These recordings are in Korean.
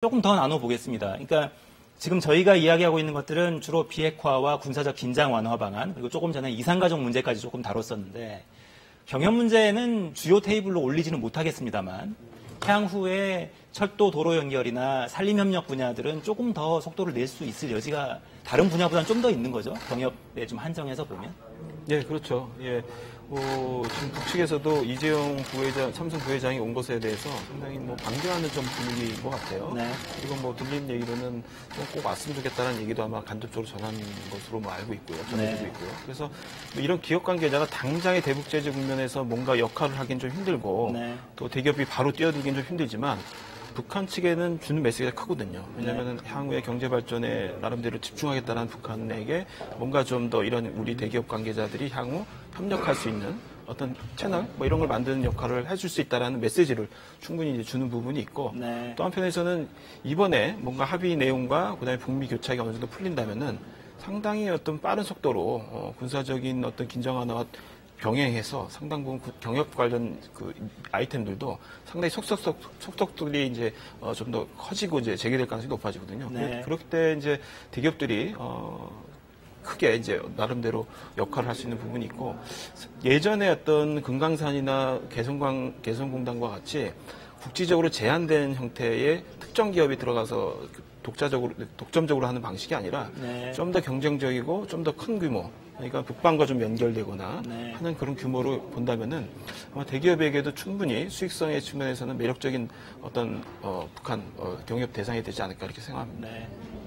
조금 더 나눠보겠습니다. 그러니까 지금 저희가 이야기하고 있는 것들은 주로 비핵화와 군사적 긴장 완화 방안, 그리고 조금 전에 이산가족 문제까지 조금 다뤘었는데, 경협 문제는 주요 테이블로 올리지는 못하겠습니다만, 향후에 철도 도로 연결이나 산림협력 분야들은 조금 더 속도를 낼 수 있을 여지가 다른 분야보다는 좀 더 있는 거죠. 경협에 좀 한정해서 보면. 예, 그렇죠. 예. 지금 북측에서도 이재용 부회장, 삼성 부회장이 온 것에 대해서 상당히 반대하는 좀 분위기인 것 같아요. 네. 그리고 들린 얘기로는 꼭 왔으면 좋겠다는 얘기도 아마 간접적으로 전한 것으로 알고 있고요. 전해지고 있고요. 그래서 이런 기업 관계자가 당장의 대북 제재 국면에서 뭔가 역할을 하긴 좀 힘들고 또 대기업이 바로 뛰어들긴 좀 힘들지만 북한 측에는 주는 메시지가 크거든요. 왜냐하면 향후의 경제 발전에 나름대로 집중하겠다는 북한에게 뭔가 좀 더 이런 우리 대기업 관계자들이 향후 협력할 수 있는 어떤 채널 이런 걸 만드는 역할을 해줄 수 있다라는 메시지를 충분히 이제 주는 부분이 있고 또 한편에서는 이번에 뭔가 합의 내용과 그다음에 북미 교착이 어느 정도 풀린다면은 상당히 어떤 빠른 속도로 군사적인 어떤 긴장 완화와 병행해서 상당 부분 경협 관련 그 아이템들도 상당히 속속들이 이제 좀 더 커지고 이제 재개될 가능성이 높아지거든요. 그렇기 때 이제 대기업들이 크게 이제 나름대로 역할을 할 수 있는 부분이 있고 예전에 어떤 금강산이나 개성공단과 같이 국지적으로 제한된 형태의 특정 기업이 들어가서 독점적으로 하는 방식이 아니라 좀 더 경쟁적이고 좀 더 큰 규모, 그러니까 북방과 좀 연결되거나 하는 그런 규모로 본다면은 아마 대기업에게도 충분히 수익성의 측면에서는 매력적인 어떤 북한 경협 대상이 되지 않을까 이렇게 생각합니다.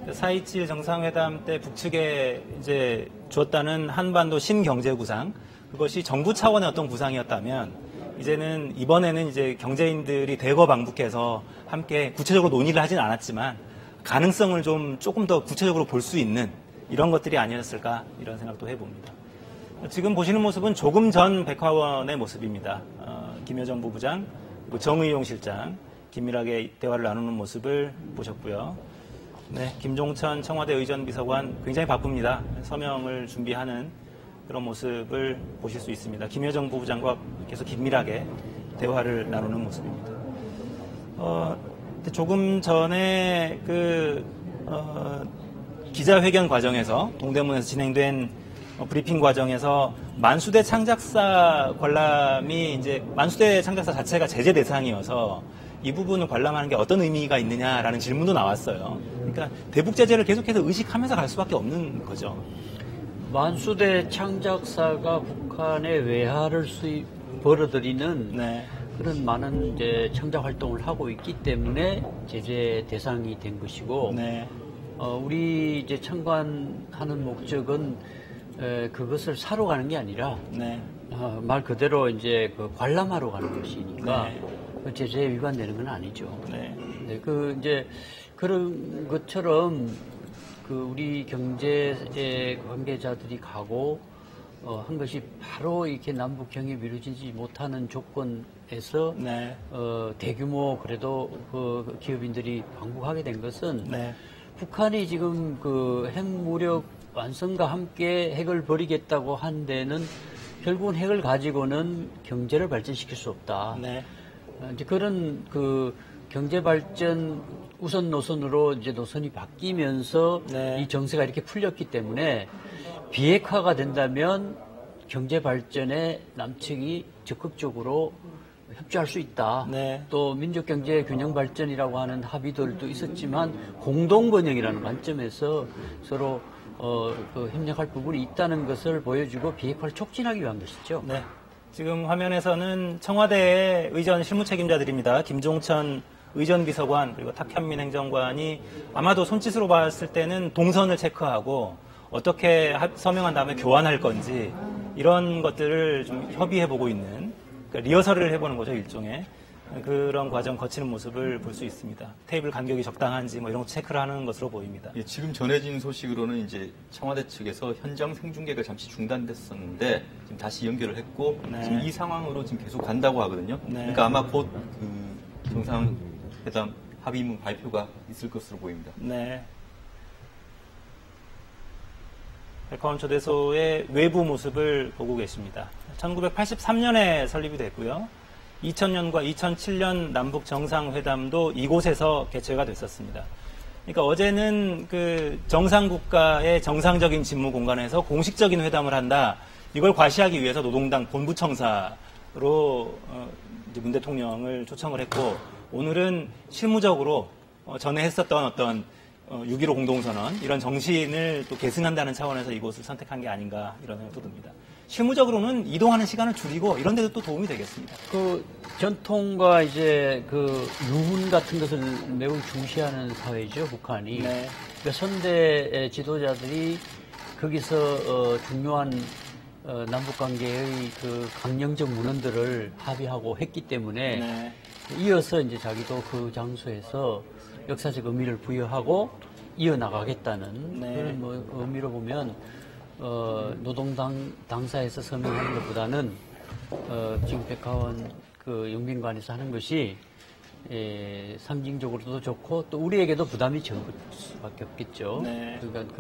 4.27 정상회담 때 북측에 이제 주었다는 한반도 신경제구상, 그것이 정부 차원의 어떤 구상이었다면 이제는 이번에는 이제 경제인들이 대거 방북해서 함께 구체적으로 논의를 하진 않았지만 가능성을 조금 더 구체적으로 볼 수 있는 이런 것들이 아니었을까 이런 생각도 해봅니다. 지금 보시는 모습은 조금 전 백화원의 모습입니다. 김여정 부부장, 그리고 정의용 실장 긴밀하게 대화를 나누는 모습을 보셨고요. 김종천 청와대 의전비서관 굉장히 바쁩니다. 서명을 준비하는 그런 모습을 보실 수 있습니다. 김여정 부부장과 계속 긴밀하게 대화를 나누는 모습입니다. 조금 전에 기자회견 과정에서 동대문에서 진행된 브리핑 과정에서 만수대 창작사 관람이 이제 만수대 창작사 자체가 제재 대상이어서 이 부분을 관람하는 게 어떤 의미가 있느냐라는 질문도 나왔어요. 그러니까 대북 제재를 계속해서 의식하면서 갈 수밖에 없는 거죠. 만수대 창작사가 북한의 외화를 벌어들이는 그런 많은 이제 창작 활동을 하고 있기 때문에 제재 대상이 된 것이고, 우리 이제 참관하는 목적은 그것을 사러 가는 게 아니라 말 그대로 이제 관람하러 가는 것이니까 그 제재에 위반되는 건 아니죠. 이제 그런 것처럼 우리 경제 관계자들이 가고 한 것이 바로 이렇게 남북 경협이 이루어지지 못하는 조건에서 대규모 그래도 기업인들이 방북하게 된 것은 북한이 지금 핵무력 완성과 함께 핵을 버리겠다고 한 데는 결국은 핵을 가지고는 경제를 발전시킬 수 없다. 이제 그런 경제 발전 우선 노선으로 이제 노선이 바뀌면서 이 정세가 이렇게 풀렸기 때문에 비핵화가 된다면 경제 발전에 남측이 적극적으로 협조할 수 있다. 또 민족 경제 균형 발전이라고 하는 합의들도 있었지만 공동 번영이라는 관점에서 서로 협력할 부분이 있다는 것을 보여주고 비핵화를 촉진하기 위한 것이죠. 지금 화면에서는 청와대의 의전 실무 책임자들입니다. 김종천 의전비서관 그리고 탁현민 행정관이 아마도 손짓으로 봤을 때는 동선을 체크하고 어떻게 서명한 다음에 교환할 건지 이런 것들을 좀 협의해보고 있는, 그러니까 리허설을 해보는 거죠, 일종의. 그런 과정 거치는 모습을 볼 수 있습니다. 테이블 간격이 적당한지 이런 거 체크를 하는 것으로 보입니다. 지금 전해진 소식으로는 이제 청와대 측에서 현장 생중계가 잠시 중단됐었는데 지금 다시 연결을 했고 지금 이 상황으로 지금 계속 간다고 하거든요. 그러니까 아마 곧 정상회담 합의문 발표가 있을 것으로 보입니다. 백화원 초대소의 외부 모습을 보고 계십니다. 1983년에 설립이 됐고요. 2000년과 2007년 남북 정상회담도 이곳에서 개최가 됐었습니다. 그러니까 어제는 그 정상국가의 정상적인 직무 공간에서 공식적인 회담을 한다. 이걸 과시하기 위해서 노동당 본부청사로 이제 문 대통령을 초청을 했고, 오늘은 실무적으로 전에 했었던 어떤 6.15 공동선언 이런 정신을 또 계승한다는 차원에서 이곳을 선택한 게 아닌가 이런 생각도 듭니다. 실무적으로는 이동하는 시간을 줄이고 이런 데도 또 도움이 되겠습니다. 그 전통과 이제 그 유문 같은 것을 매우 중시하는 사회죠, 북한이. 네. 그러니까 선대 지도자들이 거기서 중요한 남북 관계의 그 강령적 문헌들을 합의하고 했기 때문에 네. 이어서 이제 자기도 그 장소에서 역사적 의미를 부여하고 이어나가겠다는 네. 그런 뭐 의미로 보면 노동당 당사에서 서명하는 것보다는 지금 백화원 그 영빈관에서 하는 것이 상징적으로도 좋고 또 우리에게도 부담이 적을 수밖에 없겠죠. 네. 그러니까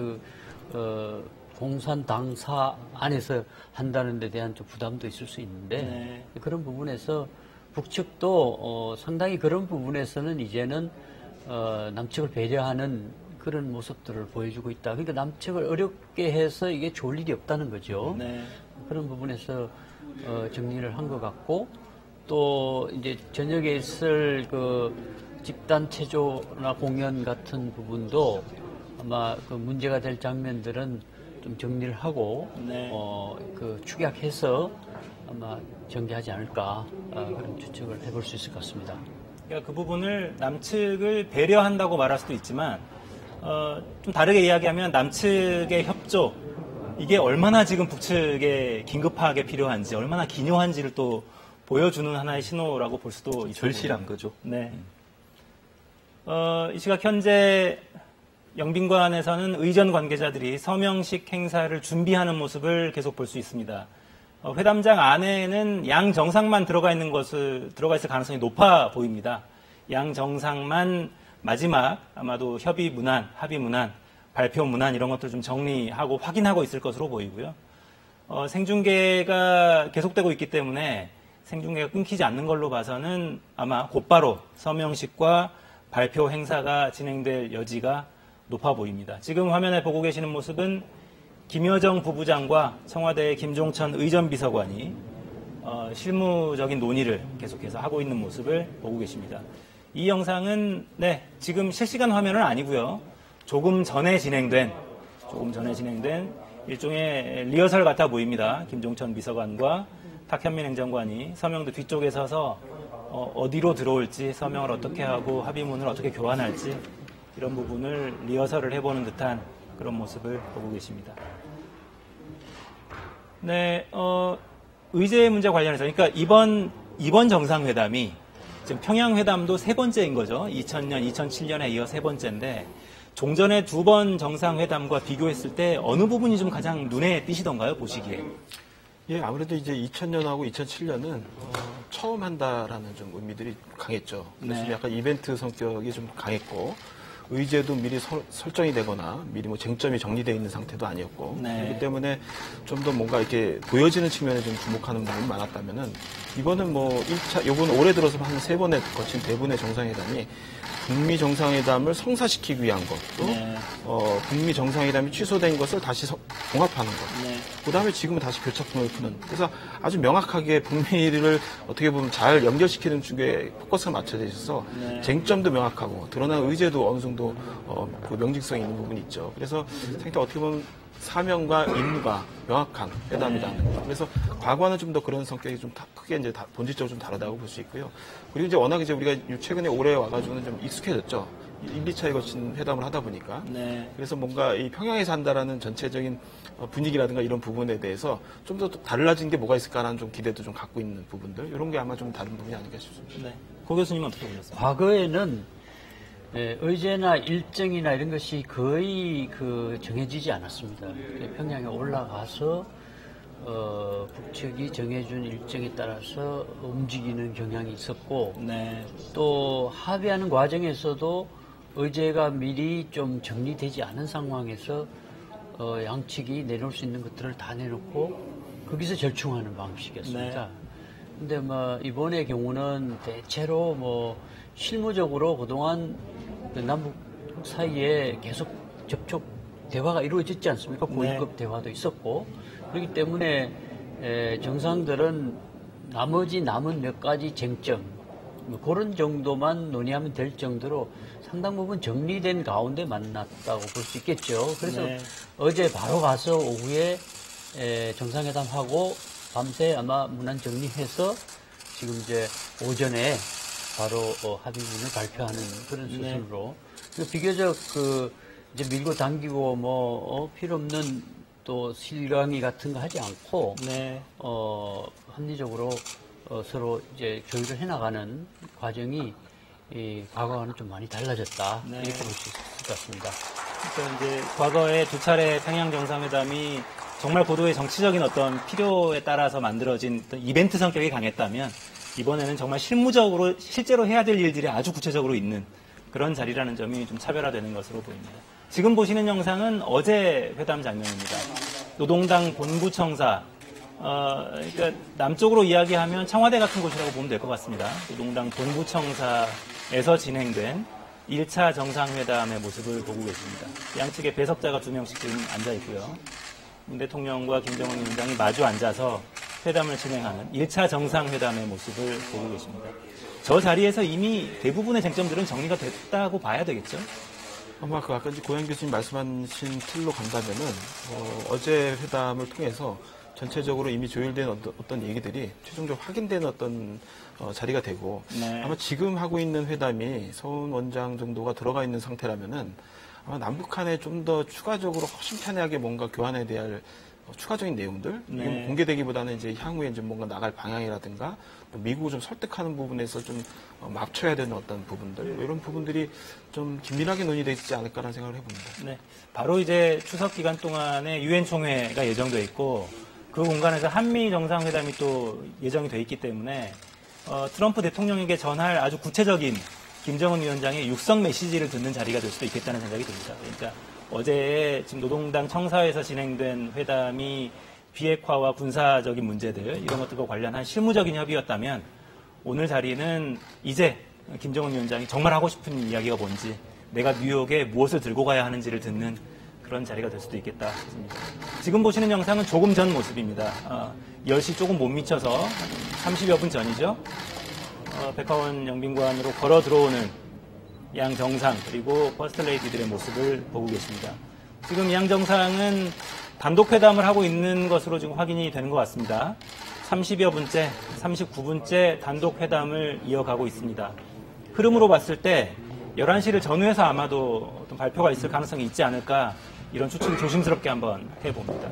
공산 당사 안에서 한다는 데 대한 좀 부담도 있을 수 있는데 네. 그런 부분에서 북측도 상당히 그런 부분에서는 이제는 남측을 배려하는 그런 모습들을 보여주고 있다. 그러니까 남측을 어렵게 해서 이게 좋을 일이 없다는 거죠. 네. 그런 부분에서 정리를 한 것 같고 또 이제 저녁에 있을 그 집단 체조나 공연 같은 부분도 아마 그 문제가 될 장면들은 좀 정리를 하고 네. 그 축약해서 아마 전개하지 않을까 그런 추측을 해볼 수 있을 것 같습니다. 그러니까 그 부분을 남측을 배려한다고 말할 수도 있지만 좀 다르게 이야기하면 남측의 협조 이게 얼마나 지금 북측에 긴급하게 필요한지 얼마나 기묘한지를 또 보여주는 하나의 신호라고 볼 수도 있습니다. 절실한 거죠. 네. 이 시각 현재 영빈관에서는 의전 관계자들이 서명식 행사를 준비하는 모습을 계속 볼 수 있습니다. 회담장 안에는 양 정상만 들어가 있을 가능성이 높아 보입니다. 양 정상만 마지막 아마도 합의 문안, 발표 문안 이런 것들 좀 정리하고 확인하고 있을 것으로 보이고요. 생중계가 계속되고 있기 때문에 생중계가 끊기지 않는 걸로 봐서는 아마 곧바로 서명식과 발표 행사가 진행될 여지가 높아 보입니다. 지금 화면에 보고 계시는 모습은 김여정 부부장과 청와대 김종천 의전비서관이 실무적인 논의를 계속해서 하고 있는 모습을 보고 계십니다. 이 영상은 지금 실시간 화면은 아니고요. 조금 전에 진행된 일종의 리허설 같아 보입니다. 김종천 비서관과 탁현민 행정관이 서명대 뒤쪽에 서서 어디로 들어올지, 서명을 어떻게 하고 합의문을 어떻게 교환할지 이런 부분을 리허설을 해보는 듯한 그런 모습을 보고 계십니다. 네, 의제 문제 관련해서, 그러니까 이번 정상회담이 지금 평양회담도 세 번째인 거죠. 2000년, 2007년에 이어 세 번째인데, 종전의 두 번 정상회담과 비교했을 때 어느 부분이 좀 가장 눈에 띄시던가요, 보시기에? 예, 아무래도 이제 2000년하고 2007년은 처음 한다라는 좀 의미들이 강했죠. 그래서 네. 약간 이벤트 성격이 좀 강했고, 의제도 미리 설정이 되거나 미리 뭐 쟁점이 정리되어 있는 상태도 아니었고, 네. 그렇기 때문에 좀 더 뭔가 이렇게 보여지는 측면에 좀 주목하는 부분이 많았다면은, 이번은 뭐 1차, 요번 올해 들어서 한 3번에 거친 대분의 정상회담이 북미 정상회담을 성사시키기 위한 것, 또 네. 북미 정상회담이 취소된 것을 다시 봉합하는 것. 네. 그다음에 지금은 다시 교착분을 푸는. 그래서 아주 명확하게 북미를 어떻게 보면 잘 연결시키는 쪽에 포커스가 맞춰져 있어서 네. 쟁점도 명확하고 드러난 의제도 어느 정도 그 명직성이 있는 부분이 있죠. 그래서 상당히 어떻게 보면 사명과 임무가 명확한 회담이라는 거. 그래서 과거와는 좀 더 그런 성격이 좀 크게 이제 본질적으로 좀 다르다고 볼 수 있고요. 그리고 이제 워낙 이제 우리가 최근에 올해 와가지고는 좀 익숙해졌죠. 1, 2차에 거친 회담을 하다 보니까. 네. 그래서 뭔가 이 평양에서 한다라는 전체적인 분위기라든가 이런 부분에 대해서 좀 더 달라진 게 뭐가 있을까라는 좀 기대도 좀 갖고 있는 부분들. 이런 게 아마 좀 다른 부분이 아닌가 싶습니다. 네. 고 교수님은 어떻게 보셨습니까? 과거에는 의제나 일정이나 이런 것이 거의 정해지지 않았습니다. 평양에 올라가서 북측이 정해준 일정에 따라서 움직이는 경향이 있었고, 네. 또 합의하는 과정에서도 의제가 미리 좀 정리되지 않은 상황에서 양측이 내놓을 수 있는 것들을 다 내놓고 거기서 절충하는 방식이었습니다. 근데 뭐 이번의 경우는 대체로 뭐 실무적으로 그동안 남북 사이에 계속 접촉 대화가 이루어졌지 않습니까? 고위급 대화도 있었고 그렇기 때문에 정상들은 나머지 남은 몇 가지 쟁점 뭐 그런 정도만 논의하면 될 정도로 상당 부분 정리된 가운데 만났다고 볼 수 있겠죠. 그래서 네. 어제 바로 가서 오후에 정상회담하고 밤새 아마 문안 정리해서 지금 이제 오전에 바로 합의문을 발표하는 그런 수순으로 비교적 이제 밀고 당기고 필요 없는 또 실강의 같은 거 하지 않고 합리적으로 서로 이제 교류를 해나가는 과정이 과거와는 좀 많이 달라졌다 이렇게 볼 수 있을 것 같습니다. 그러니까 이제 과거에 두 차례 평양 정상회담이 정말 고도의 정치적인 어떤 필요에 따라서 만들어진 어떤 이벤트 성격이 강했다면 이번에는 정말 실무적으로 실제로 해야 될 일들이 아주 구체적으로 있는 그런 자리라는 점이 좀 차별화되는 것으로 보입니다. 지금 보시는 영상은 어제 회담 장면입니다. 노동당 본부청사, 그러니까 남쪽으로 이야기하면 청와대 같은 곳이라고 보면 될 것 같습니다. 노동당 본부청사에서 진행된 1차 정상회담의 모습을 보고 계십니다. 양측에 배석자가 2명씩 지금 앉아 있고요. 문 대통령과 김정은 위원장이 마주 앉아서 회담을 진행하는 1차 정상회담의 모습을 보고 계십니다. 저 자리에서 이미 대부분의 쟁점들은 정리가 됐다고 봐야 되겠죠? 아마 아까 이제 고현 교수님 말씀하신 틀로 간다면은 어제 회담을 통해서 전체적으로 이미 조율된 어떤 얘기들이 최종적으로 확인된 어떤 자리가 되고 아마 지금 하고 있는 회담이 서훈 원장 정도가 들어가 있는 상태라면은 아마 남북한에 좀 더 추가적으로 허심탄회하게 뭔가 교환에 대한 추가적인 내용들 공개되기보다는 이제 향후에 이제 뭔가 나갈 방향이라든가 또 미국을 좀 설득하는 부분에서 좀 맞춰야 되는 어떤 부분들 이런 부분들이 좀 긴밀하게 논의되지 않을까라는 생각을 해봅니다. 네, 바로 이제 추석 기간 동안에 유엔 총회가 예정돼 있고 그 공간에서 한미 정상회담이 또 예정이 돼 있기 때문에 트럼프 대통령에게 전할 아주 구체적인 김정은 위원장의 육성 메시지를 듣는 자리가 될 수도 있겠다는 생각이 듭니다. 그러니까 어제 지금 노동당 청사에서 진행된 회담이 비핵화와 군사적인 문제들 이런 것들과 관련한 실무적인 협의였다면 오늘 자리는 이제 김정은 위원장이 정말 하고 싶은 이야기가 뭔지 내가 뉴욕에 무엇을 들고 가야 하는지를 듣는 그런 자리가 될 수도 있겠다 싶습니다. 지금 보시는 영상은 조금 전 모습입니다. 10시 조금 못 미쳐서 30여 분 전이죠. 백화원 영빈관으로 걸어 들어오는 양 정상 그리고 퍼스트레이디들의 모습을 보고 계십니다. 지금 양 정상은 단독 회담을 하고 있는 것으로 지금 확인이 되는 것 같습니다. 30여 분째, 39분째 단독 회담을 이어가고 있습니다. 흐름으로 봤을 때 11시를 전후해서 아마도 어떤 발표가 있을 가능성이 있지 않을까 이런 추측을 조심스럽게 한번 해봅니다.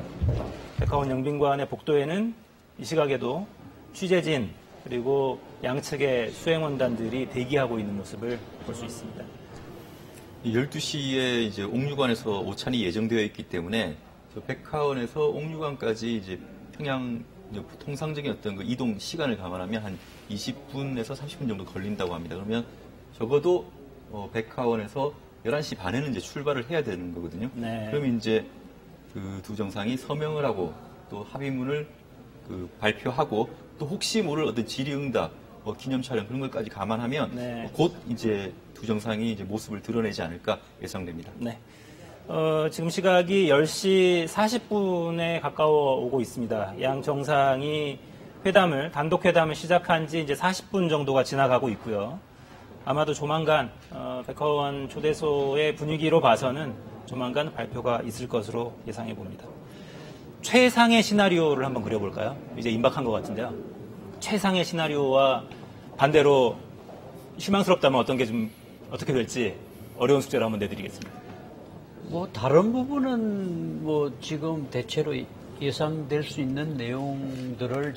백화원 영빈관의 복도에는 이 시각에도 취재진 그리고 양측의 수행원단들이 대기하고 있는 모습을 볼 수 있습니다. 12시에 이제 옥류관에서 오찬이 예정되어 있기 때문에 백화원에서 옥류관까지 이제 평양 통상적인 어떤 그 이동 시간을 감안하면 한 20분에서 30분 정도 걸린다고 합니다. 그러면 적어도 백화원에서 11시 반에는 이제 출발을 해야 되는 거거든요. 그러면 이제 그 두 정상이 서명을 하고 또 합의문을 발표하고 또 혹시 모를 어떤 질의응답, 기념 촬영 그런 것까지 감안하면 곧 이제 두 정상이 이제 모습을 드러내지 않을까 예상됩니다. 네. 지금 시각이 10시 40분에 가까워 오고 있습니다. 양 정상이 단독 회담을 시작한 지 이제 40분 정도가 지나가고 있고요. 아마도 조만간 백화원 초대소의 분위기로 봐서는 조만간 발표가 있을 것으로 예상해 봅니다. 최상의 시나리오를 한번 그려볼까요? 이제 임박한 것 같은데요. 최상의 시나리오와 반대로 실망스럽다면 어떻게 될지 어려운 숙제를 한번 내드리겠습니다. 다른 부분은 지금 대체로 예상될 수 있는 내용들을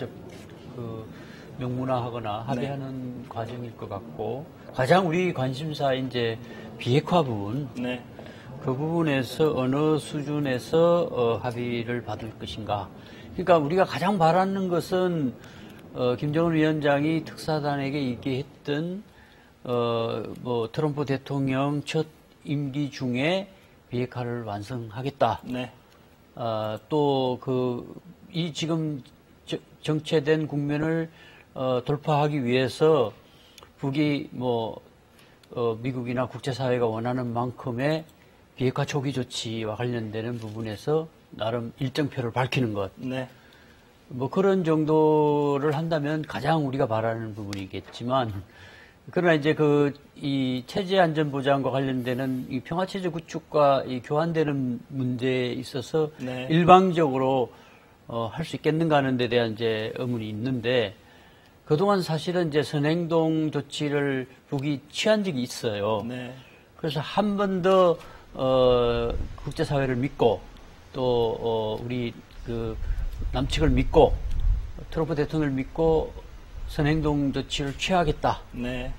명문화하거나 합의하는 과정일 것 같고 가장 우리 관심사인 이제 비핵화 부분 그 부분에서 어느 수준에서 합의를 받을 것인가. 그러니까 우리가 가장 바라는 것은 김정은 위원장이 특사단에게 얘기했던 트럼프 대통령 첫 임기 중에 비핵화를 완성하겠다. 또 이 지금 정체된 국면을 돌파하기 위해서 북이 미국이나 국제사회가 원하는 만큼의 비핵화 초기 조치와 관련되는 부분에서 나름 일정표를 밝히는 것. 네. 그런 정도를 한다면 가장 우리가 바라는 부분이겠지만, 그러나 이제 이 체제 안전 보장과 관련되는 이 평화체제 구축과 이 교환되는 문제에 있어서 네. 일방적으로 할 수 있겠는가 하는 데 대한 이제 의문이 있는데, 그동안 사실은 이제 선행동 조치를 북이 취한 적이 있어요. 네. 그래서 한 번 더 국제사회를 믿고 또 우리 남측을 믿고 트럼프 대통령을 믿고 선행동 조치를 취하겠다. 네.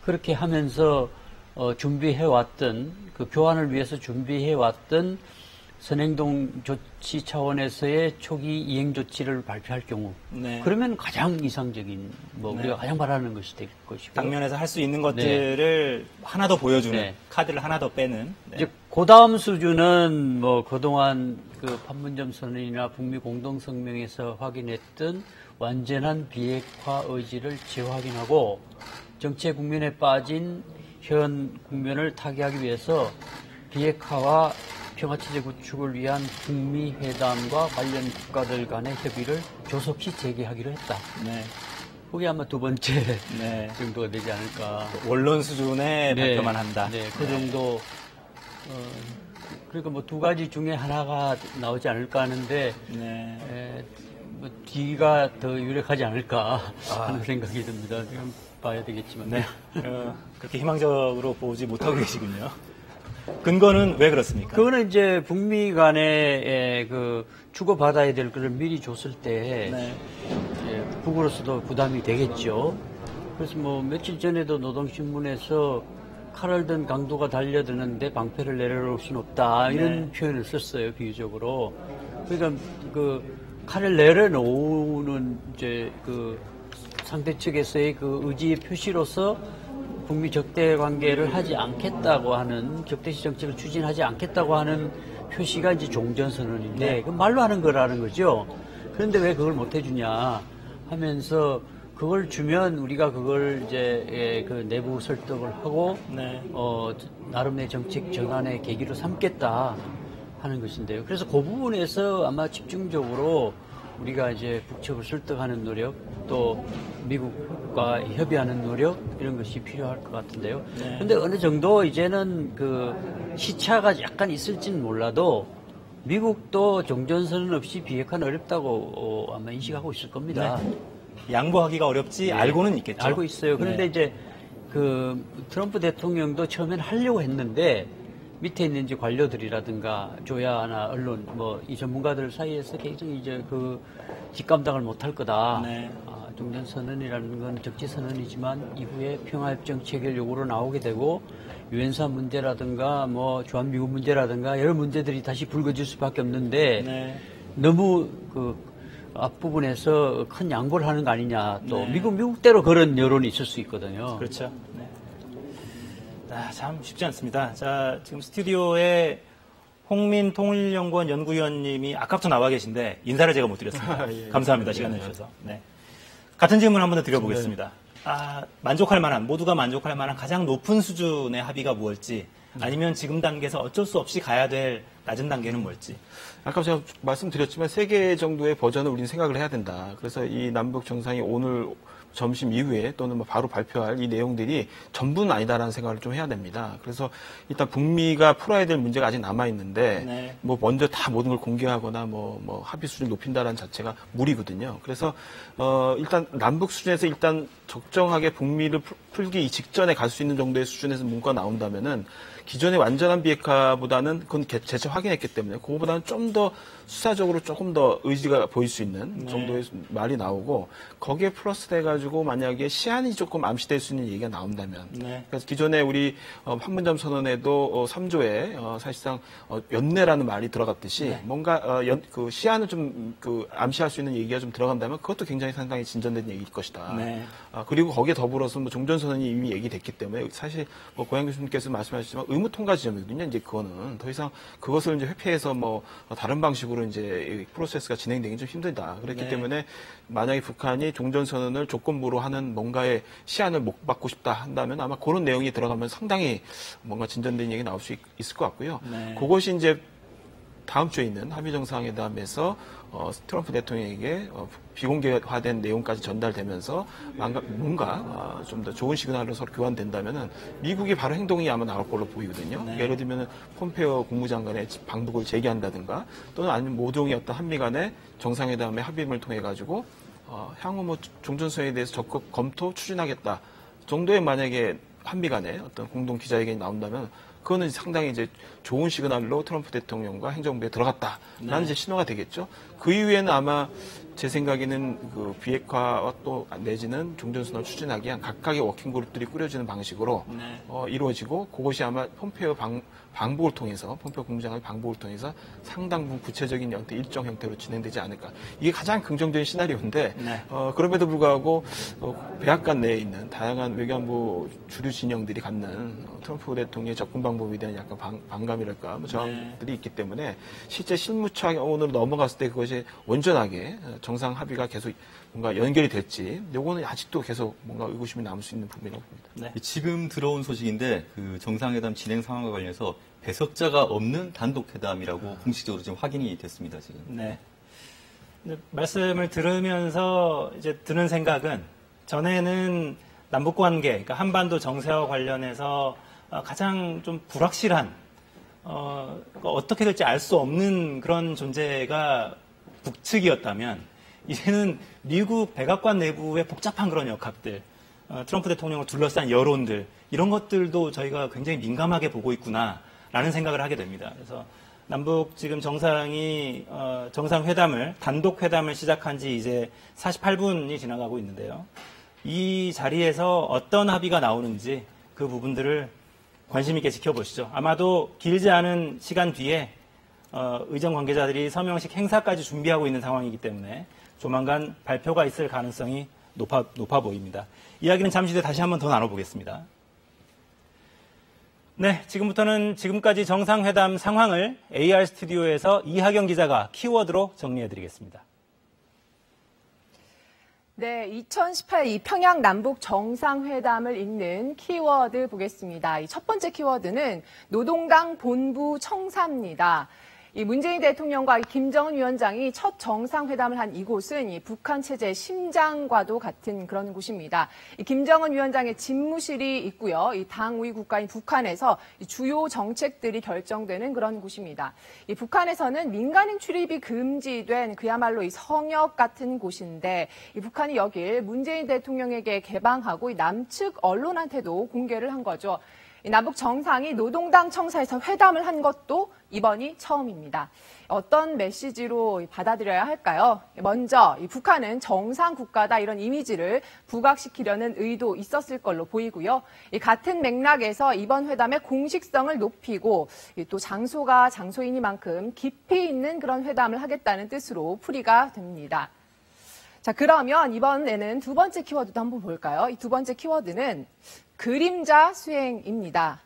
그렇게 하면서 준비해왔던 교환을 위해서 준비해왔던 선행동 조치 차원에서의 초기 이행 조치를 발표할 경우, 네. 그러면 가장 이상적인 네. 우리가 가장 바라는 것이 될 것이고, 당면에서 할 수 있는 것들을 하나 더 보여주는, 네. 카드를 하나 더 빼는. 네. 이제 그다음 수준은 그동안 판문점 선언이나 북미 공동성명에서 확인했던 완전한 비핵화 의지를 재확인하고 정체 국면에 빠진 현 국면을 타개하기 위해서 비핵화와 평화체제 구축을 위한 북미 회담과 관련 국가들 간의 협의를 조속히 재개하기로 했다. 네. 그게 아마 두 번째 네. 정도가 되지 않을까. 원론 수준의 발표만 한다. 네, 그 정도. 그러니까 두 가지 중에 하나가 나오지 않을까 하는데, 네. 뒤가 더 유력하지 않을까 하는 생각이 듭니다. 지금 봐야 되겠지만. 네. 그렇게 희망적으로 보지 못하고 계시군요. 근거는 왜 그렇습니까? 그거는 이제 북미 간에 주고받아야 될 것을 미리 줬을 때, 네. 북으로서도 부담이 되겠죠. 그래서 며칠 전에도 노동신문에서 칼을 든 강도가 달려드는데 방패를 내려놓을 수는 없다. 이런 네. 표현을 썼어요, 비유적으로. 그러니까 칼을 내려놓는 이제 상대 측에서의 의지의 표시로서 북미 적대 관계를 하지 않겠다고 하는, 적대시 정책을 추진하지 않겠다고 하는 표시가 이제 종전선언인데, 네. 그 말로 하는 거라는 거죠. 그런데 왜 그걸 못 해주냐 하면서, 그걸 주면 우리가 그걸 이제 내부 설득을 하고, 네. 나름의 정책 전환의 계기로 삼겠다 하는 것인데요. 그래서 그 부분에서 아마 집중적으로 우리가 이제 북측을 설득하는 노력, 또 미국과 협의하는 노력, 이런 것이 필요할 것 같은데요. 네. 근데 어느 정도 이제는 시차가 약간 있을지는 몰라도 미국도 종전선언 없이 비핵화는 어렵다고 아마 인식하고 있을 겁니다. 네. 양보하기가 어렵지, 네. 알고는 있겠죠. 알고 있어요. 그런데 네. 이제 트럼프 대통령도 처음엔 하려고 했는데 밑에 있는 이제 관료들이라든가 조야나 언론 이 전문가들 사이에서 굉장히 이제 직감당을 못할 거다. 네. 종전선언이라는 건 적지선언이지만 이후에 평화협정 체결 요구로 나오게 되고 유엔사 문제라든가 주한미군 문제라든가 여러 문제들이 다시 불거질 수밖에 없는데 네. 너무 앞부분에서 큰 양보를 하는 거 아니냐. 또 네. 미국대로 그런 여론이 있을 수 있거든요. 그렇죠. 네. 참 쉽지 않습니다. 자, 지금 스튜디오에 홍민 통일연구원 연구위원님이 아까부터 나와 계신데 인사를 제가 못 드렸습니다. 예, 감사합니다. 시간 내주셔서. 네. 같은 질문 한 번 더 드려보겠습니다. 만족할 만한, 모두가 만족할 만한 가장 높은 수준의 합의가 무엇일지, 아니면 지금 단계에서 어쩔 수 없이 가야 될 낮은 단계는 뭘지. 아까 제가 말씀드렸지만 3개 정도의 버전을 우리는 생각을 해야 된다. 그래서 이 남북 정상이 오늘 점심 이후에 또는 바로 발표할 이 내용들이 전부는 아니다라는 생각을 좀 해야 됩니다. 그래서 일단 북미가 풀어야 될 문제가 아직 남아 있는데 네. 먼저 다 모든 걸 공개하거나 합의 수준을 높인다라는 자체가 무리거든요. 그래서 일단 남북 수준에서 일단 적정하게 북미를 풀기 직전에 갈 수 있는 정도의 수준에서 문구가 나온다면은 기존의 완전한 비핵화보다는 그건 재차 확인했기 때문에 그거보다는 좀 더 수사적으로 조금 더 의지가 보일 수 있는 정도의 말이 나오고 거기에 플러스 돼가지고 만약에 시한이 조금 암시될 수 있는 얘기가 나온다면 그래서 기존에 우리 판문점 선언에도 3조에 사실상 연내라는 말이 들어갔듯이 뭔가 그 시한을 좀 암시할 수 있는 얘기가 좀 들어간다면 그것도 굉장히 상당히 진전된 얘기일 것이다. 그리고 거기에 더불어서 종전 종전선언이 이미 얘기됐기 때문에 사실 뭐 고양 교수님께서 말씀하셨지만 의무 통과 지점이거든요. 이제 그거는 더 이상 그것을 이제 회피해서 뭐 다른 방식으로 이제 프로세스가 진행되기 좀 힘들다. 그렇기 네. 때문에 만약에 북한이 종전선언을 조건부로 하는 뭔가의 시안을 못 받고 싶다 한다면 아마 그런 내용이 들어가면 상당히 뭔가 진전된 얘기 나올 수 있을 것 같고요. 네. 그것이 이제 다음 주에 있는 한미 정상회담에서 트럼프 대통령에게 비공개화된 내용까지 전달되면서 뭔가 좀 더 좋은 시그널로 서로 교환된다면은 미국이 바로 행동이 아마 나올 걸로 보이거든요. 네. 예를 들면 폼페오 국무장관의 방북을 재개한다든가 또는 아니면 모종의 어떤 한미 간의 정상회담의 합의문을 통해 가지고 향후 뭐 종전선언에 대해서 적극 검토 추진하겠다 정도의 만약에 한미 간의 어떤 공동 기자회견이 나온다면 그거는 상당히 이제 좋은 시그널로 트럼프 대통령과 행정부에 들어갔다라는 네. 이제 신호가 되겠죠. 그 이후에는 아마 제 생각에는 그 비핵화와 또 내지는 종전선언을 추진하기 위한 각각의 워킹그룹들이 꾸려지는 방식으로 네. 이루어지고 그것이 아마 pompeo의 방북을 통해서 폼페오 국무장관의 방북을 통해서 상당 부분 구체적인 어떤 일정 형태로 진행되지 않을까. 이게 가장 긍정적인 시나리오인데 네. 그럼에도 불구하고 백악관 내에 있는 다양한 외교안보 주류 진영들이 갖는 트럼프 대통령의 접근 방법에 대한 약간 반감이랄까 뭐 저항들이 있기 때문에 실제 실무 차원으로 넘어갔을 때 그것이 온전하게 정상 합의가 계속 뭔가 연결이 될지 요거는 아직도 계속 뭔가 의구심이 남을 수 있는 부분이라고 봅니다. 네. 지금 들어온 소식인데 그 정상회담 진행 상황과 관련해서 배석자가 없는 단독회담이라고 공식적으로 지금 확인이 됐습니다. 지금. 네. 말씀을 들으면서 이제 드는 생각은 전에는 남북 관계, 그러니까 한반도 정세와 관련해서 가장 좀 불확실한 어떻게 될지 알 수 없는 그런 존재가 북측이었다면 이제는 미국 백악관 내부의 복잡한 그런 역학들, 트럼프 대통령을 둘러싼 여론들 이런 것들도 저희가 굉장히 민감하게 보고 있구나라는 생각을 하게 됩니다. 그래서 남북 지금 정상이 정상회담을 단독 회담을 시작한 지 이제 48분이 지나가고 있는데요. 이 자리에서 어떤 합의가 나오는지 그 부분들을 관심 있게 지켜보시죠. 아마도 길지 않은 시간 뒤에 의정 관계자들이 서명식 행사까지 준비하고 있는 상황이기 때문에 조만간 발표가 있을 가능성이 높아 보입니다. 이야기는 잠시 뒤에 다시 한번 더 나눠보겠습니다. 네, 지금부터는 지금까지 정상회담 상황을 AR 스튜디오에서 이하경 기자가 키워드로 정리해드리겠습니다. 네, 2018 이 평양 남북 정상회담을 잇는 키워드 보겠습니다. 이 첫 번째 키워드는 노동당 본부 청사입니다. 이 문재인 대통령과 김정은 위원장이 첫 정상회담을 한 이곳은 이 북한 체제의 심장과도 같은 그런 곳입니다. 이 김정은 위원장의 집무실이 있고요. 이 당우위 국가인 북한에서 이 주요 정책들이 결정되는 그런 곳입니다. 이 북한에서는 민간인 출입이 금지된 그야말로 이 성역 같은 곳인데 이 북한이 여길 문재인 대통령에게 개방하고 이 남측 언론한테도 공개를 한 거죠. 남북 정상이 노동당 청사에서 회담을 한 것도 이번이 처음입니다. 어떤 메시지로 받아들여야 할까요? 먼저 북한은 정상 국가다 이런 이미지를 부각시키려는 의도 있었을 걸로 보이고요. 같은 맥락에서 이번 회담의 공식성을 높이고 또 장소가 장소이니만큼 깊이 있는 그런 회담을 하겠다는 뜻으로 풀이가 됩니다. 자, 그러면 이번에는 두 번째 키워드도 한번 볼까요? 이 두 번째 키워드는 그림자 수행입니다.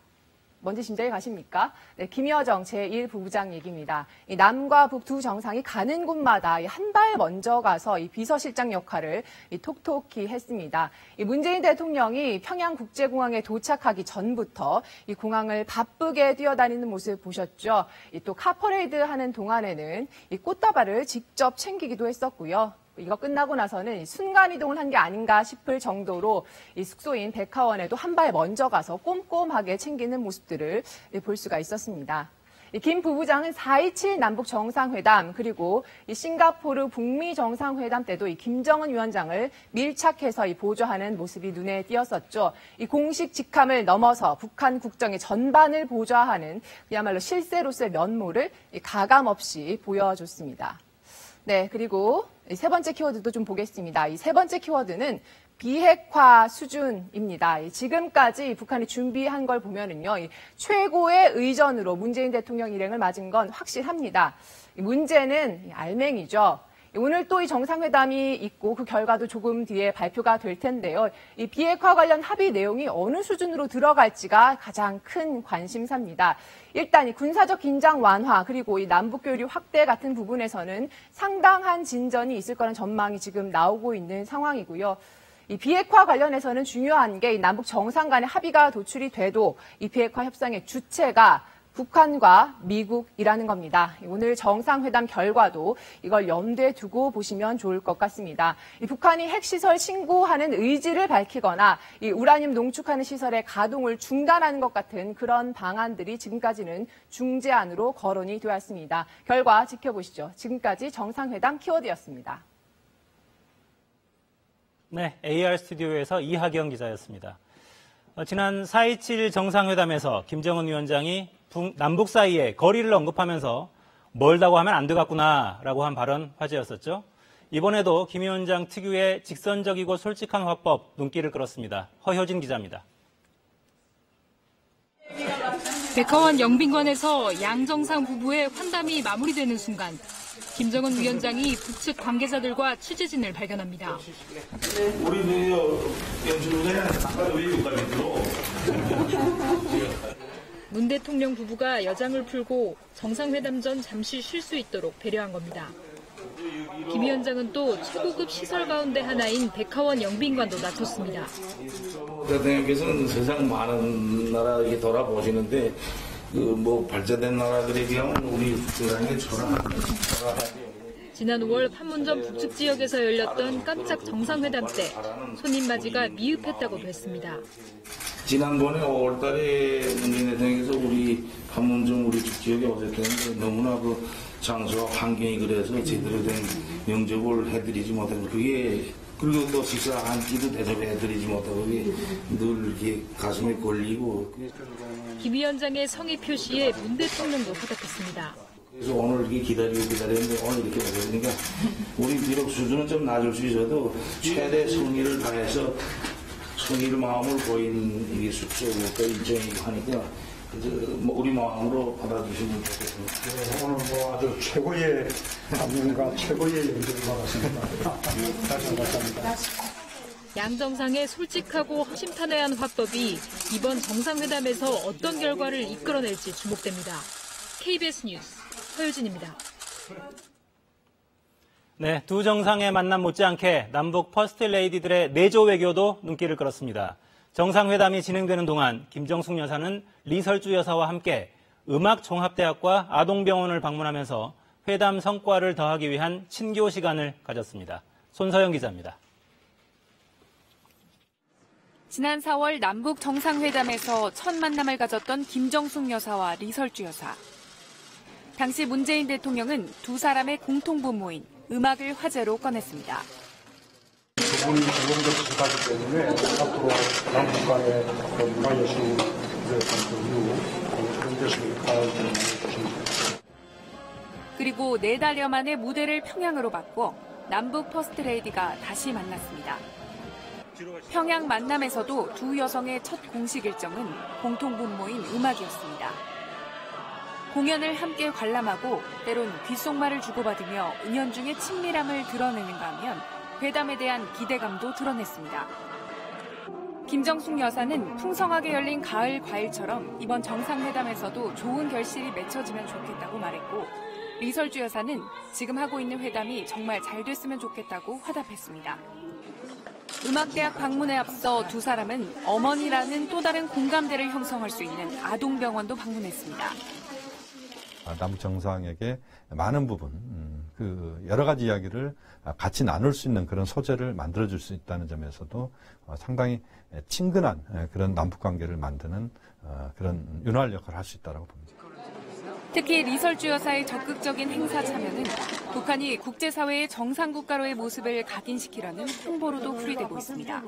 뭔지 짐작이 가십니까? 네, 김여정 제1부부장 얘기입니다. 이 남과 북 두 정상이 가는 곳마다 한 발 먼저 가서 이 비서실장 역할을 톡톡히 했습니다. 이 문재인 대통령이 평양국제공항에 도착하기 전부터 이 공항을 바쁘게 뛰어다니는 모습 보셨죠? 또 카퍼레이드 하는 동안에는 이 꽃다발을 직접 챙기기도 했었고요. 이거 끝나고 나서는 순간이동을 한 게 아닌가 싶을 정도로 이 숙소인 백화원에도 한 발 먼저 가서 꼼꼼하게 챙기는 모습들을 볼 수가 있었습니다. 김 부부장은 4.27 남북 정상회담 그리고 이 싱가포르 북미 정상회담 때도 이 김정은 위원장을 밀착해서 보좌하는 모습이 눈에 띄었었죠. 이 공식 직함을 넘어서 북한 국정의 전반을 보좌하는 그야말로 실세로서의 면모를 가감 없이 보여줬습니다. 네, 그리고 세 번째 키워드도 좀 보겠습니다. 이 세 번째 키워드는 비핵화 수준입니다. 지금까지 북한이 준비한 걸 보면은요, 최고의 의전으로 문재인 대통령 일행을 맞은 건 확실합니다. 문제는 알맹이죠. 오늘 또 이 정상회담이 있고 그 결과도 조금 뒤에 발표가 될 텐데요. 이 비핵화 관련 합의 내용이 어느 수준으로 들어갈지가 가장 큰 관심사입니다. 일단 이 군사적 긴장 완화 그리고 이 남북 교류 확대 같은 부분에서는 상당한 진전이 있을 거라는 전망이 지금 나오고 있는 상황이고요. 이 비핵화 관련해서는 중요한 게 이 남북 정상 간의 합의가 도출이 돼도 이 비핵화 협상의 주체가 북한과 미국이라는 겁니다. 오늘 정상회담 결과도 이걸 염두에 두고 보시면 좋을 것 같습니다. 이 북한이 핵시설 신고하는 의지를 밝히거나 이 우라늄 농축하는 시설의 가동을 중단하는 것 같은 그런 방안들이 지금까지는 중재안으로 거론이 되었습니다. 결과 지켜보시죠. 지금까지 정상회담 키워드였습니다. 네, AR 스튜디오에서 이하경 기자였습니다. 지난 4.27 정상회담에서 김정은 위원장이 남북 사이에 거리를 언급하면서 멀다고 하면 안 되겠구나라고 한 발언 화제였었죠. 이번에도 김 위원장 특유의 직선적이고 솔직한 화법 눈길을 끌었습니다. 허효진 기자입니다. 백화원 영빈관에서 양 정상 부부의 환담이 마무리되는 순간 김정은 위원장이 북측 관계자들과 취재진을 발견합니다. 우리 연출부장은 아까도 외교관님으로 문 대통령 부부가 여장을 풀고 정상회담 전 잠시 쉴 수 있도록 배려한 겁니다. 김 위원장은 또 최고급 시설 가운데 하나인 백화원 영빈관도 나섰습니다. 대통령께서는 세상 많은 나라 이렇게 돌아보시는데 발전된 나라들에 비하면 우리 대단히 초라하죠. 지난 5월 판문점 북측 지역에서 열렸던 깜짝 정상회담 때 손님 맞이가 미흡했다고도 했습니다. 지난번에 5월달에 문재인 대통령께서 우리 판문점 우리 지역에 오셨는데 너무나 그 장소와 환경이 그래서 제대로 된 영접을 해드리지 못하고 그리고 또 식사 한 끼도 대접해드리지 못하고 그게 늘 이렇게 가슴에 걸리고. 김 위원장의 성의 표시에 문 대통령도 화답했습니다. 그래서 오늘 이렇게 기다렸는데 오늘 이렇게 오셨으니까 우리 비록 수준은 좀 낮을 수 있어도 최대 성의를 다해서 성의를 마음을 보인 이게 숙소고 일정이고 하니까 우리 마음으로 받아주시면 좋겠습니다. 오늘 아주 최고의 감명과 최고의 연주를 받았습니다. 다시 감사합니다. 양 정상의 솔직하고 허심탄회한 화법이 이번 정상회담에서 어떤 결과를 이끌어낼지 주목됩니다. KBS 뉴스 허유진입니다. 네, 두 정상의 만남 못지않게 남북 퍼스트 레이디들의 내조 외교도 눈길을 끌었습니다. 정상회담이 진행되는 동안 김정숙 여사는 리설주 여사와 함께 음악종합대학과 아동병원을 방문하면서 회담 성과를 더하기 위한 친교 시간을 가졌습니다. 손서영 기자입니다. 지난 4월 남북 정상회담에서 첫 만남을 가졌던 김정숙 여사와 리설주 여사. 당시 문재인 대통령은 두 사람의 공통분모인 음악을 화제로 꺼냈습니다. 두 분이 조금 더 비슷하기 때문에 앞으로 남북 간의 문화예술의 교류, 그런 데서 역할을 해주십니다. 그리고 4달여 만에 무대를 평양으로 바꿔 남북 퍼스트레이디가 다시 만났습니다. 평양 만남에서도 두 여성의 첫 공식 일정은 공통분모인 음악이었습니다. 공연을 함께 관람하고 때론 귓속말을 주고받으며 은연중에 친밀함을 드러내는가 하면 회담에 대한 기대감도 드러냈습니다. 김정숙 여사는 풍성하게 열린 가을 과일처럼 이번 정상회담에서도 좋은 결실이 맺혀지면 좋겠다고 말했고 리설주 여사는 지금 하고 있는 회담이 정말 잘 됐으면 좋겠다고 화답했습니다. 음악대학 방문에 앞서 두 사람은 어머니라는 또 다른 공감대를 형성할 수 있는 아동병원도 방문했습니다. 남북 정상에게 많은 부분, 여러 가지 이야기를 같이 나눌 수 있는 그런 소재를 만들어줄 수 있다는 점에서도 상당히 친근한 그런 남북 관계를 만드는 그런 윤활 역할을 할 수 있다고 봅니다. 특히 리설주 여사의 적극적인 행사 참여는 북한이 국제사회의 정상국가로의 모습을 각인시키려는 홍보로도 풀이되고 있습니다.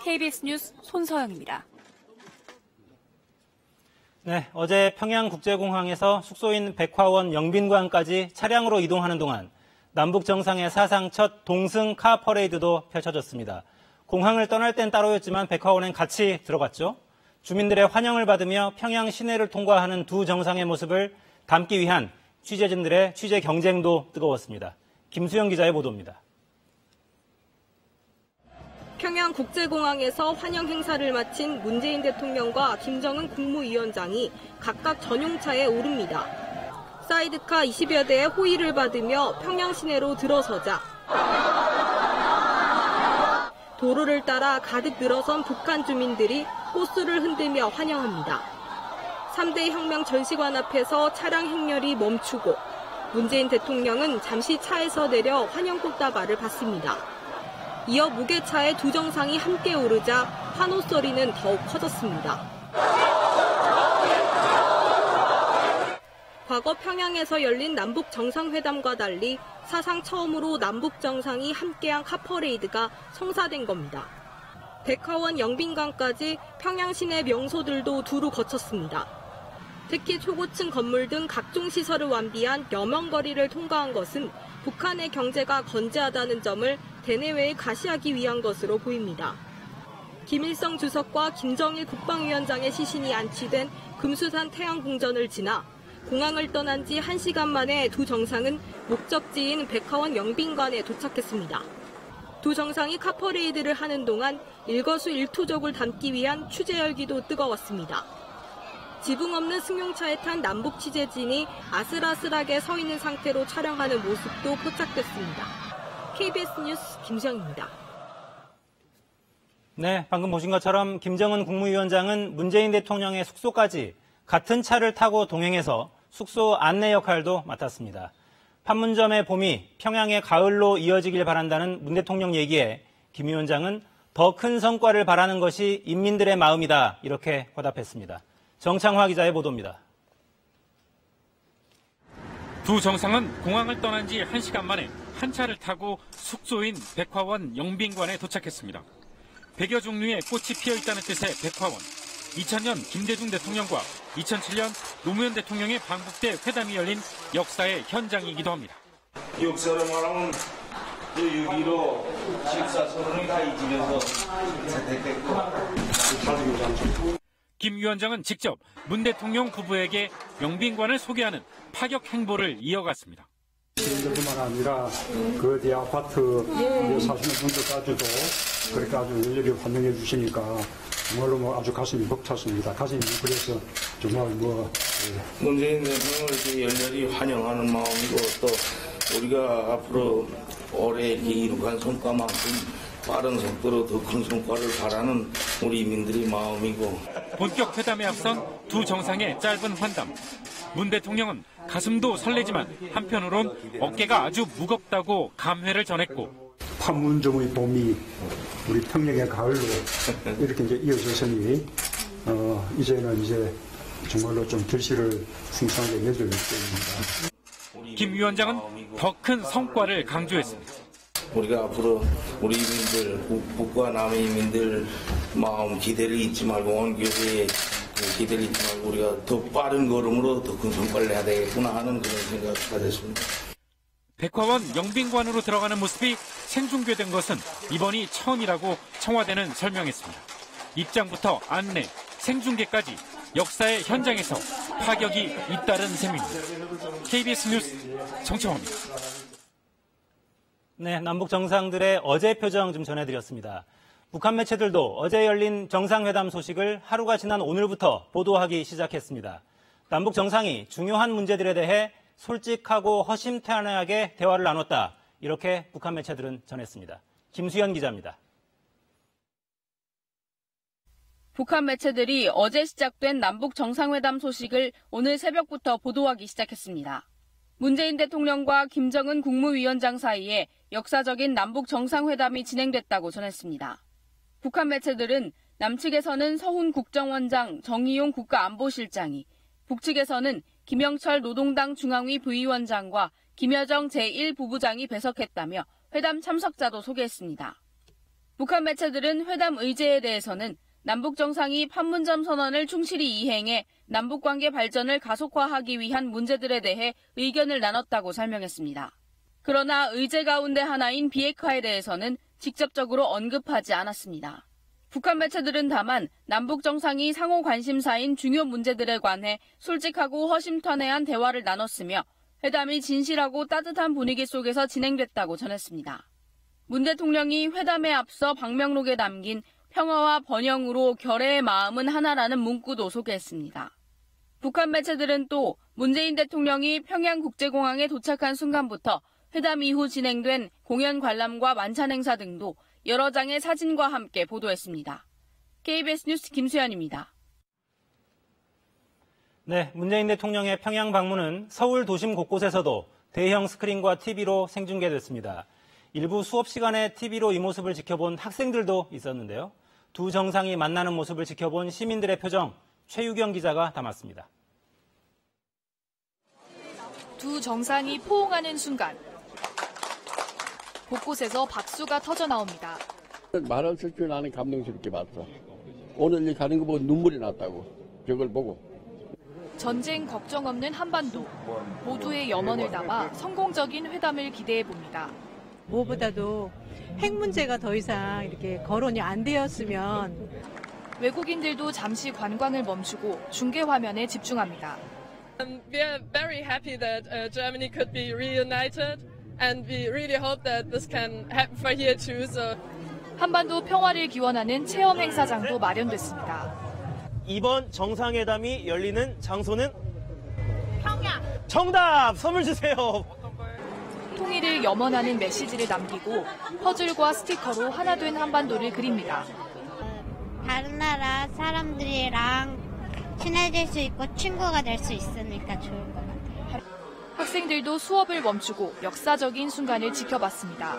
KBS 뉴스 손서영입니다. 네, 어제 평양국제공항에서 숙소인 백화원 영빈관까지 차량으로 이동하는 동안 남북 정상의 사상 첫 동승 카 퍼레이드도 펼쳐졌습니다. 공항을 떠날 땐 따로였지만 백화원엔 같이 들어갔죠. 주민들의 환영을 받으며 평양 시내를 통과하는 두 정상의 모습을 담기 위한 취재진들의 취재 경쟁도 뜨거웠습니다. 김수영 기자의 보도입니다. 평양국제공항에서 환영 행사를 마친 문재인 대통령과 김정은 국무위원장이 각각 전용차에 오릅니다. 사이드카 20여 대의 호의를 받으며 평양 시내로 들어서자 도로를 따라 가득 늘어선 북한 주민들이 꽃술을 흔들며 환영합니다. 3대 혁명 전시관 앞에서 차량 행렬이 멈추고 문재인 대통령은 잠시 차에서 내려 환영 꽃다발을 받습니다. 이어 무게차에 두 정상이 함께 오르자 환호 소리는 더욱 커졌습니다. 과거 평양에서 열린 남북 정상회담과 달리 사상 처음으로 남북 정상이 함께한 카퍼레이드가 성사된 겁니다. 백화원 영빈관까지 평양 시내 명소들도 두루 거쳤습니다. 특히 초고층 건물 등 각종 시설을 완비한 여명거리를 통과한 것은 북한의 경제가 건재하다는 점을 대내외에 가시하기 위한 것으로 보입니다. 김일성 주석과 김정일 국방위원장의 시신이 안치된 금수산 태양궁전을 지나 공항을 떠난 지 1시간 만에 두 정상은 목적지인 백화원 영빈관에 도착했습니다. 두 정상이 카퍼레이드를 하는 동안 일거수일투족을 담기 위한 취재 열기도 뜨거웠습니다. 지붕 없는 승용차에 탄 남북 취재진이 아슬아슬하게 서 있는 상태로 촬영하는 모습도 포착됐습니다. KBS 뉴스 김수영입니다. 네, 방금 보신 것처럼 김정은 국무위원장은 문재인 대통령의 숙소까지 같은 차를 타고 동행해서 숙소 안내 역할도 맡았습니다. 판문점의 봄이 평양의 가을로 이어지길 바란다는 문 대통령 얘기에 김 위원장은 더 큰 성과를 바라는 것이 인민들의 마음이다, 이렇게 화답했습니다. 정창화 기자의 보도입니다. 두 정상은 공항을 떠난 지 1시간 만에 한 차를 타고 숙소인 백화원 영빈관에 도착했습니다. 100여 종류의 꽃이 피어있다는 뜻의 백화원. 2000년 김대중 대통령과 2007년 노무현 대통령의 방북 때 회담이 열린 역사의 현장이기도 합니다. 역사를 말하면 6.15 식사 선언이 다 이 집에서 채택됐고. 김 위원장은 직접 문 대통령 부부에게 영빈관을 소개하는 파격 행보를 이어갔습니다. 시민들뿐만 아니라 그 뒤 아파트 사시는 분들까지도 그렇게 아주 열렬히 환영해 주시니까 정말로 아주 가슴이 벅찼습니다. 가슴이 그래서 정말 문재인 대통령을 이렇게 열렬히 환영하는 마음이고 또 우리가 앞으로 올해 이룩한 성과만큼 빠른 속도로 더 큰 성과를 바라는 우리 인민들의 마음이고. 본격 회담에 앞선 두 정상의 짧은 환담. 문 대통령은 가슴도 설레지만 한편으론 어깨가 아주 무겁다고 감회를 전했고. 판문점의 봄이 우리 평양의 가을로 이렇게 이제 이어졌으니 이제는 정말로 좀 결실을 풍성하게 맺을 때입니다. 김 위원장은 더 큰 성과를 강조했습니다. 우리가 앞으로 우리 인민들, 북과 남의 인민들 마음 기대를 잊지 말고 원교회의 기대를 잊지 말고 우리가 더 빠른 걸음으로 더 큰 성과를 내야 되겠구나 하는 그런 생각이 됐습니다. 백화원 영빈관으로 들어가는 모습이 생중계된 것은 이번이 처음이라고 청와대는 설명했습니다. 입장부터 안내, 생중계까지 역사의 현장에서 파격이 잇따른 셈입니다. KBS 뉴스 정청화입니다. 네, 남북 정상들의 어제 표정 좀 전해드렸습니다. 북한 매체들도 어제 열린 정상회담 소식을 하루가 지난 오늘부터 보도하기 시작했습니다. 남북 정상이 중요한 문제들에 대해 솔직하고 허심탄회하게 대화를 나눴다, 이렇게 북한 매체들은 전했습니다. 김수현 기자입니다. 북한 매체들이 어제 시작된 남북 정상회담 소식을 오늘 새벽부터 보도하기 시작했습니다. 문재인 대통령과 김정은 국무위원장 사이에 역사적인 남북 정상회담이 진행됐다고 전했습니다. 북한 매체들은 남측에서는 서훈 국정원장, 정의용 국가안보실장이, 북측에서는 김영철 노동당 중앙위 부위원장과 김여정 제1부부장이 배석했다며 회담 참석자도 소개했습니다. 북한 매체들은 회담 의제에 대해서는 남북 정상이 판문점 선언을 충실히 이행해 남북관계 발전을 가속화하기 위한 문제들에 대해 의견을 나눴다고 설명했습니다. 그러나 의제 가운데 하나인 비핵화에 대해서는 직접적으로 언급하지 않았습니다. 북한 매체들은 다만 남북 정상이 상호 관심사인 중요 문제들에 관해 솔직하고 허심탄회한 대화를 나눴으며 회담이 진실하고 따뜻한 분위기 속에서 진행됐다고 전했습니다. 문 대통령이 회담에 앞서 방명록에 담긴 평화와 번영으로 결의의 마음은 하나라는 문구도 소개했습니다. 북한 매체들은 또 문재인 대통령이 평양국제공항에 도착한 순간부터 회담 이후 진행된 공연 관람과 만찬 행사 등도 여러 장의 사진과 함께 보도했습니다. KBS 뉴스 김수현입니다. 네, 문재인 대통령의 평양 방문은 서울 도심 곳곳에서도 대형 스크린과 TV로 생중계됐습니다. 일부 수업 시간에 TV로 이 모습을 지켜본 학생들도 있었는데요. 두 정상이 만나는 모습을 지켜본 시민들의 표정, 최유경 기자가 담았습니다. 두 정상이 포옹하는 순간 곳곳에서 박수가 터져 나옵니다. 말할 수 없이 나는 감동스럽게 봤어. 오늘 가는 거 보고 눈물이 났다고. 저걸 보고. 전쟁 걱정 없는 한반도. 모두의 염원을 담아 성공적인 회담을 기대해 봅니다. 무엇보다도 핵 문제가 더 이상 이렇게 거론이 안 되었으면. 외국인들도 잠시 관광을 멈추고 중계 화면에 집중합니다. We are very happy that Germany could be reunited, and we really hope that this can happen for here too. So. 한반도 평화를 기원하는 체험 행사장도 마련됐습니다. 이번 정상회담이 열리는 장소는 평양. 정답! 선물 주세요. 통일을 염원하는 메시지를 남기고 퍼즐과 스티커로 하나 된 한반도를 그립니다. 다른 나라 사람들이랑 친해질 수 있고 친구가 될 수 있으니까 좋을 것 같아요. 학생들도 수업을 멈추고 역사적인 순간을 지켜봤습니다.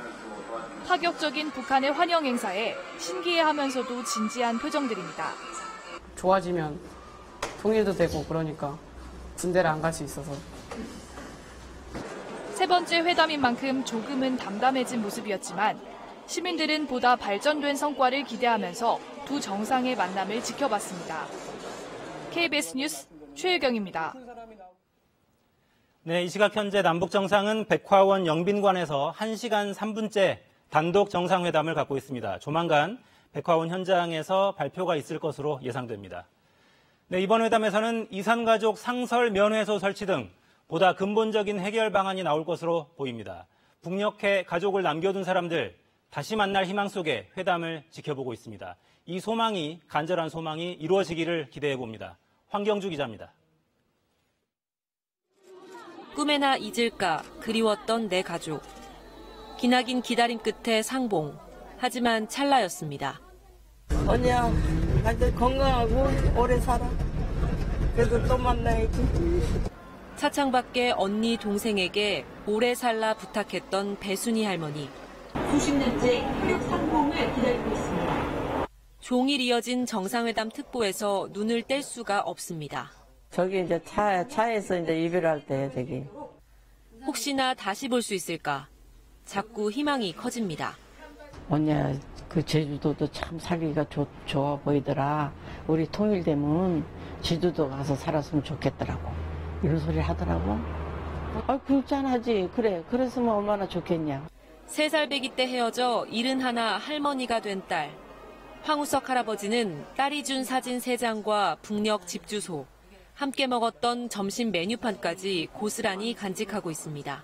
파격적인 북한의 환영 행사에 신기해하면서도 진지한 표정들입니다. 좋아지면 통일도 되고 그러니까 군대를 안 갈 수 있어서. 세 번째 회담인 만큼 조금은 담담해진 모습이었지만 시민들은 보다 발전된 성과를 기대하면서 두 정상의 만남을 지켜봤습니다. KBS 뉴스 최유경입니다. 네, 이 시각 현재 남북 정상은 백화원 영빈관에서 1시간 3분째 단독 정상회담을 갖고 있습니다. 조만간 백화원 현장에서 발표가 있을 것으로 예상됩니다. 네, 이번 회담에서는 이산가족 상설 면회소 설치 등 보다 근본적인 해결 방안이 나올 것으로 보입니다. 북녘에 가족을 남겨둔 사람들 다시 만날 희망 속에 회담을 지켜보고 있습니다. 이 소망이 간절한 소망이 이루어지기를 기대해 봅니다. 황경주 기자입니다. 꿈에나 잊을까 그리웠던 내 가족. 기나긴 기다림 끝에 상봉. 하지만 찰나였습니다. 언니야, 나도 건강하고 오래 살아. 그래도 또 만나야지. 차창 밖에 언니 동생에게 오래 살라 부탁했던 배순희 할머니. 90년째 혈육 상봉을 기다리고 있습니다. 종일 이어진 정상회담 특보에서 눈을 뗄 수가 없습니다. 저기 이제 차에서 이제 이별할 때 저기. 혹시나 다시 볼 수 있을까? 자꾸 희망이 커집니다. 언니야, 그 제주도도 참 살기가 좋아 보이더라. 우리 통일되면 제주도 가서 살았으면 좋겠더라고. 이런 소리 하더라고. 아, 굵잖아지. 그래. 그랬으면 얼마나 좋겠냐. 3살 배기 때 헤어져 71 할머니가 된 딸. 황우석 할아버지는 딸이 준 사진 3장과 북녘 집 주소, 함께 먹었던 점심 메뉴판까지 고스란히 간직하고 있습니다.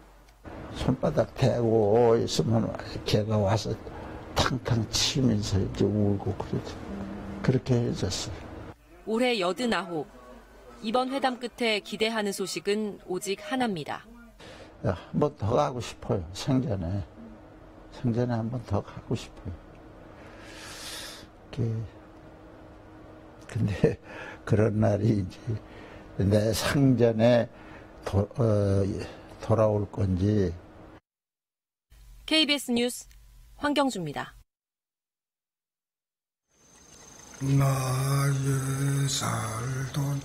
손바닥 대고 있으면 걔가 와서 탕탕 치면서 이제 울고 그러죠. 그렇게 해줬어요. 올해 89. 이번 회담 끝에 기대하는 소식은 오직 하나입니다. 한 번 더 가고 싶어요. 생전에 한 번 더 가고 싶어요. 근데 그런 날이 이제 내 상전에 돌아올 건지. KBS 뉴스 황경주입니다. 나의 살던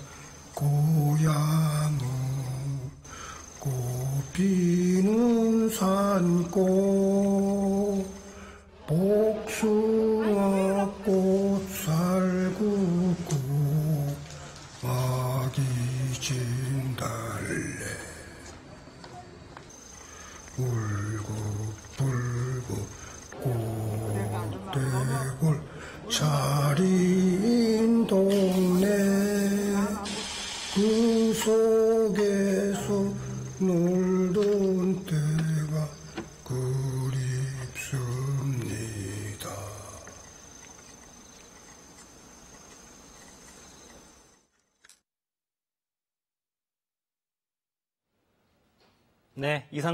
고향은 꽃피는 산꽃 복숭아 꽃살 굽고 아기 진달래 울고불고 꽃대골 차린 동네 그 속에서 늘 네, 이상